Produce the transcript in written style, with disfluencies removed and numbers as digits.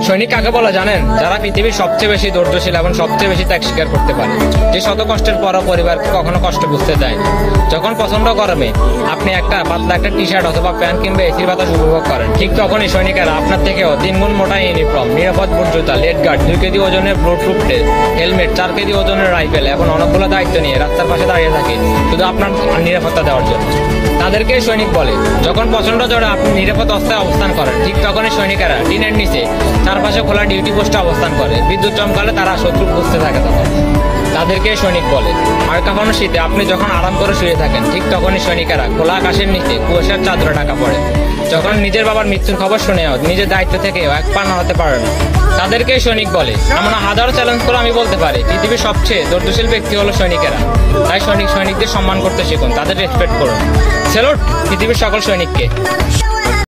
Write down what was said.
সৈনিক কাকে বলা জানেন? যারা পৃথিবীর সবচেয়ে বেশি ধৈর্যশীল এবং সবচেয়ে বেশি ত্যাগ স্বীকার করতে পারে, যে শত কষ্টের পরও পরিবারকে কখনো কষ্ট বুঝতে দেয় না। যখন প্রচন্ড গরমে আপনি একটা পাতলা একটা টি শার্ট অথবা প্যান্ট কিংবা এসির বাতাস উপভোগ করেন, ঠিক তখনই সৈনিকেরা আপনার থেকেও 3 গুণ মোটা ইউনিফর্ম, নিরাপদ বুট জুতা, লেড গার্ড, 2 কেজি ওজনের ব্লুটুথ হেলমেট, 4 কেজি ওজনের রাইফেল এবং অনেকগুলো দায়িত্ব নিয়ে রাস্তার পাশে দাঁড়িয়ে থাকে শুধু আপনার নিরাপত্তা দেওয়ার জন্য। তাদেরকে সৈনিক বলে। যখন প্রচন্ড জ্বরে আপনি নিরাপদ অবস্থায় অবস্থান করেন, ঠিক তখনই সৈনিকেরা টিনের নিচে চারপাশে খোলা ডিউটি পোস্টে অবস্থান করে। বিদ্যুৎ চমকালে তারা শত্রু বুঝতে থাকে তখন। তাদেরকে সৈনিক বলে। আর কাঁপানো শীতে আপনি যখন আরাম করে শুয়ে থাকেন, ঠিক তখনই সৈনিকেরা খোলা আকাশের নিচে কুয়াশার চাদরে ঢাকা পড়ে। যখন নিজের বাবার মৃত্যুর খবর শুনেও নিজের দায়িত্ব থেকে এক পা নাড়াতে পারে না, তাদেরকে সৈনিক বলে। আমরা হাজারো চ্যালেঞ্জ করে আমি বলতে পারি পৃথিবীর সবচেয়ে ধৈর্যশীল ব্যক্তি হলো সৈনিকেরা। তাই সৈনিকদের সম্মান করতে শিখুন, তাদের রেসপেক্ট করুন। স্যালুট পৃথিবীর সকল সৈনিককে।